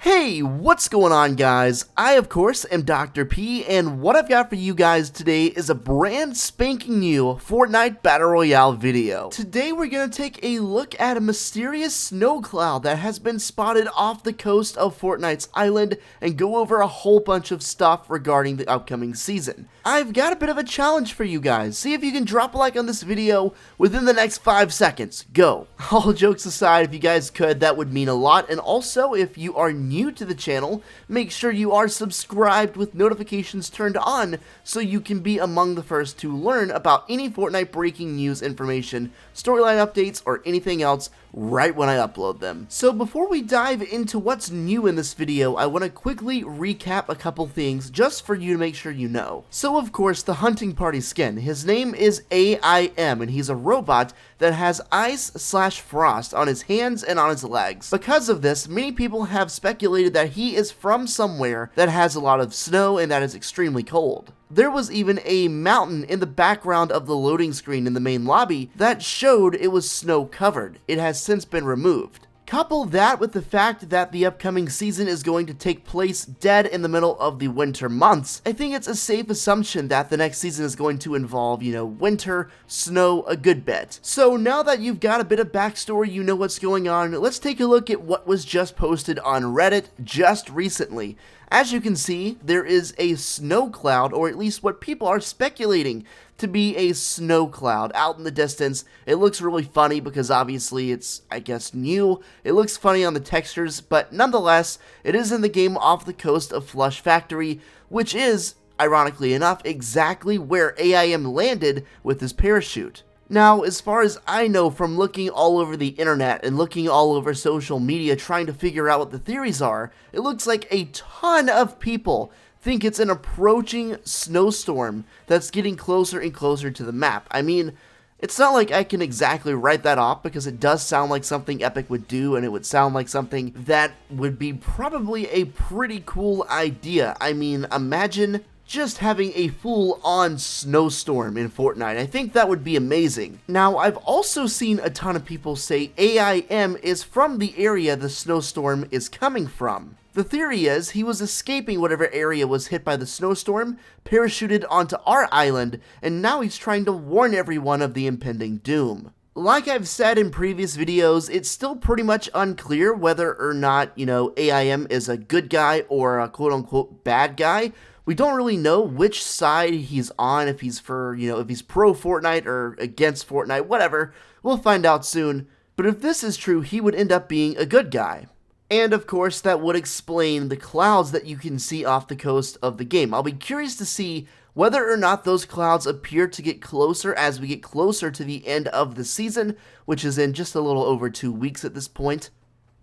Hey, what's going on, guys? I, of course, am Dr. P, and what I've got for you guys today is a brand spanking new Fortnite Battle Royale video. Today, we're going to take a look at a mysterious snow cloud that has been spotted off the coast of Fortnite's island and go over a whole bunch of stuff regarding the upcoming season. I've got a bit of a challenge for you guys. See if you can drop a like on this video within the next 5 seconds. Go! All jokes aside, if you guys could, that would mean a lot, and also, if you are new to the channel, make sure you are subscribed with notifications turned on so you can be among the first to learn about any Fortnite breaking news information, storyline updates, or anything else right when I upload them. So before we dive into what's new in this video, I want to quickly recap a couple things just for you to make sure you know. So of course, the hunting party skin, his name is AIM, and he's a robot that has ice/frost on his hands and on his legs. Because of this, many people have speculated that he is from somewhere that has a lot of snow and that is extremely cold. There was even a mountain in the background of the loading screen in the main lobby that showed it was snow covered. It has since been removed. Couple that with the fact that the upcoming season is going to take place dead in the middle of the winter months, I think it's a safe assumption that the next season is going to involve, winter, snow, a good bit. So now that you've got a bit of backstory, you know what's going on, let's take a look at what was just posted on Reddit just recently. As you can see, there is a snow cloud, or at least what people are speculating to be a snow cloud out in the distance. It looks really funny because obviously it's, I guess, new. It looks funny on the textures, but nonetheless, it is in the game off the coast of Flush Factory, which is, ironically enough, exactly where AIM landed with his parachute. Now, as far as I know from looking all over the internet and looking all over social media trying to figure out what the theories are, it looks like a ton of people think it's an approaching snowstorm that's getting closer and closer to the map. I mean, it's not like I can exactly write that off because it does sound like something Epic would do, and it would sound like something that would be probably a pretty cool idea. I mean, imagine just having a full-on snowstorm in Fortnite. I think that would be amazing. Now, I've also seen a ton of people say AIM is from the area the snowstorm is coming from. The theory is he was escaping whatever area was hit by the snowstorm, parachuted onto our island, and now he's trying to warn everyone of the impending doom. Like I've said in previous videos, it's still pretty much unclear whether or not, AIM is a good guy or a quote-unquote bad guy. We don't really know which side he's on, if he's for, if he's pro Fortnite or against Fortnite, whatever. We'll find out soon. But if this is true, he would end up being a good guy. And of course, that would explain the clouds that you can see off the coast of the game. I'll be curious to see whether or not those clouds appear to get closer as we get closer to the end of the season, which is in just a little over 2 weeks at this point.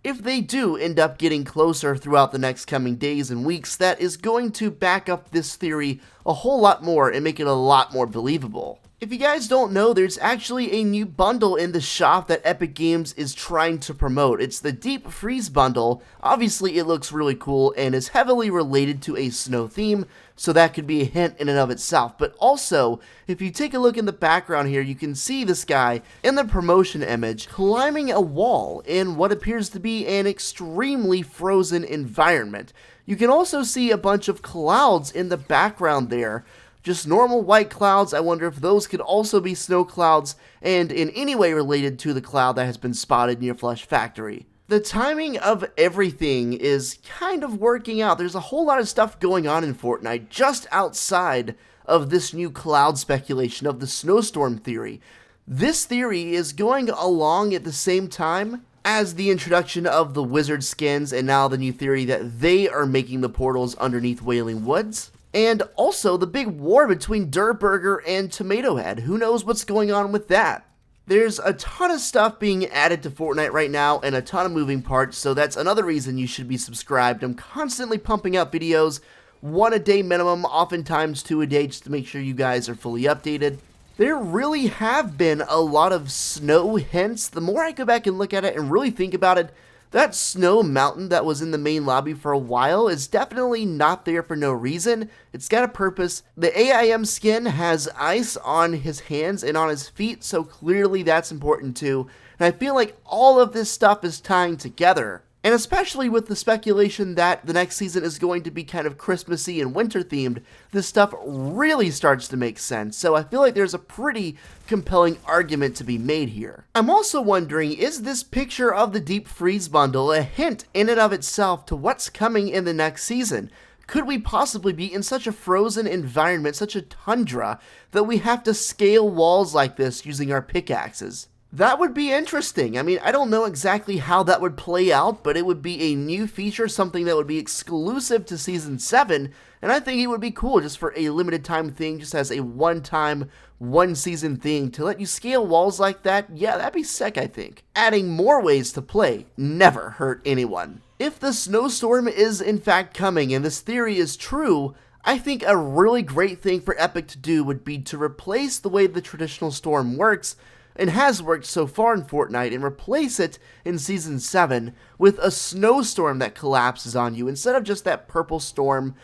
If they do end up getting closer throughout the next coming days and weeks, that is going to back up this theory a whole lot more and make it a lot more believable. If you guys don't know, there's actually a new bundle in the shop that Epic Games is trying to promote. It's the Deep Freeze bundle. Obviously, it looks really cool and is heavily related to a snow theme, so that could be a hint in and of itself. But also, if you take a look in the background here, you can see this guy in the promotion image climbing a wall in what appears to be an extremely frozen environment. You can also see a bunch of clouds in the background there. Just normal white clouds. I wonder if those could also be snow clouds and in any way related to the cloud that has been spotted near Flush Factory. The timing of everything is kind of working out. There's a whole lot of stuff going on in Fortnite just outside of this new cloud speculation of the snowstorm theory. This theory is going along at the same time as the introduction of the wizard skins and now the new theory that they are making the portals underneath Wailing Woods. And also the big war between Durburger and Tomato Head. Who knows what's going on with that? There's a ton of stuff being added to Fortnite right now and a ton of moving parts, so that's another reason you should be subscribed. I'm constantly pumping out videos, 1 a day minimum, oftentimes 2 a day, just to make sure you guys are fully updated. There really have been a lot of snow hints. The more I go back and look at it and really think about it, that snow mountain that was in the main lobby for a while is definitely not there for no reason. It's got a purpose. The AIM skin has ice on his hands and on his feet, so clearly that's important too. And I feel like all of this stuff is tying together. And especially with the speculation that the next season is going to be kind of Christmassy and winter themed, this stuff really starts to make sense. So I feel like there's a pretty compelling argument to be made here. I'm also wondering, is this picture of the Deep Freeze bundle a hint in and of itself to what's coming in the next season? Could we possibly be in such a frozen environment, such a tundra, that we have to scale walls like this using our pickaxes? That would be interesting. I mean, I don't know exactly how that would play out, but it would be a new feature, something that would be exclusive to Season 7, and I think it would be cool just for a limited time thing, just as a one-time, one-season thing. To let you scale walls like that, yeah, that'd be sick, I think. Adding more ways to play never hurt anyone. If the snowstorm is in fact coming, and this theory is true, I think a really great thing for Epic to do would be to replace the way the traditional storm works, and has worked so far in Fortnite, and replace it in Season 7 with a snowstorm that collapses on you. Instead of just that purple storm,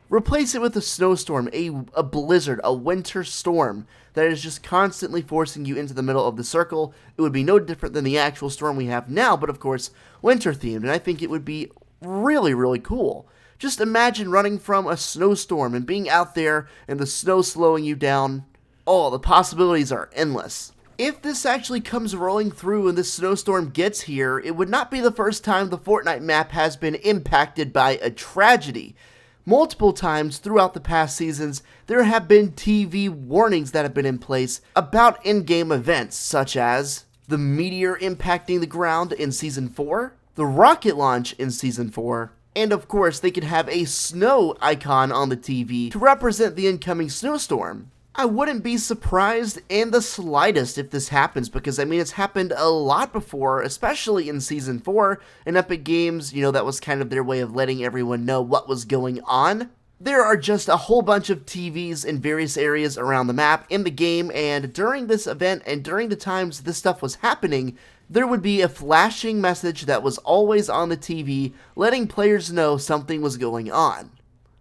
replace it with a snowstorm, a blizzard, a winter storm that is just constantly forcing you into the middle of the circle. It would be no different than the actual storm we have now, but of course, winter themed, and I think it would be really, really cool. Just imagine running from a snowstorm and being out there and the snow slowing you down. Oh, the possibilities are endless. If this actually comes rolling through and this snowstorm gets here, it would not be the first time the Fortnite map has been impacted by a tragedy. Multiple times throughout the past seasons, there have been TV warnings that have been in place about in-game events, such as the meteor impacting the ground in Season 4, the rocket launch in Season 4, and of course they could have a snow icon on the TV to represent the incoming snowstorm. I wouldn't be surprised in the slightest if this happens, because I mean, it's happened a lot before, especially in Season 4, in Epic Games. You know, that was kind of their way of letting everyone know what was going on. There are just a whole bunch of TVs in various areas around the map in the game, and during this event and during the times this stuff was happening, there would be a flashing message that was always on the TV letting players know something was going on.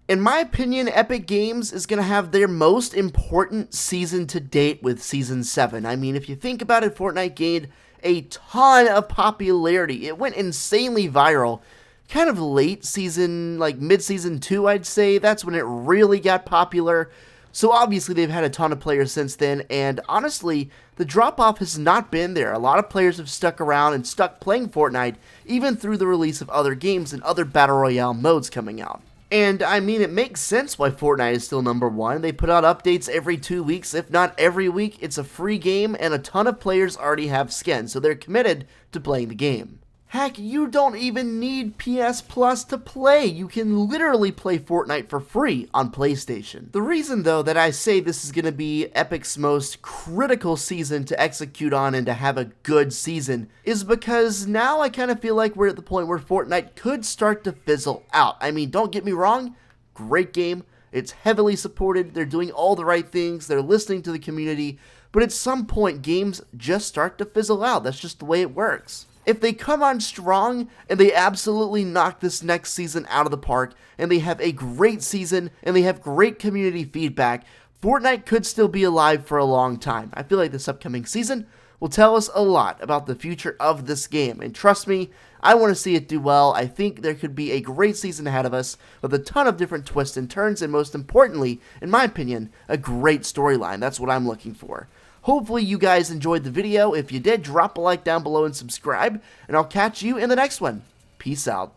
In my opinion, Epic Games is going to have their most important season to date with Season 7. I mean, if you think about it, Fortnite gained a ton of popularity. It went insanely viral. Kind of late season, like mid-season 2, I'd say. That's when it really got popular. So obviously they've had a ton of players since then, and honestly, the drop-off has not been there. A lot of players have stuck around and stuck playing Fortnite, even through the release of other games and other Battle Royale modes coming out. And I mean, it makes sense why Fortnite is still #1. They put out updates every 2 weeks, if not every week. It's a free game, and a ton of players already have skins, so they're committed to playing the game. Heck, you don't even need PS Plus to play. You can literally play Fortnite for free on PlayStation. The reason, though, that I say this is going to be Epic's most critical season to execute on and to have a good season is because now I kind of feel like we're at the point where Fortnite could start to fizzle out. I mean, don't get me wrong, great game. It's heavily supported. They're doing all the right things. They're listening to the community. But at some point, games just start to fizzle out. That's just the way it works. If they come on strong and they absolutely knock this next season out of the park, and they have a great season and they have great community feedback, Fortnite could still be alive for a long time. I feel like this upcoming season will tell us a lot about the future of this game, and trust me, I want to see it do well. I think there could be a great season ahead of us with a ton of different twists and turns, and most importantly, in my opinion, a great storyline. That's what I'm looking for. Hopefully you guys enjoyed the video. If you did, drop a like down below and subscribe, and I'll catch you in the next one. Peace out.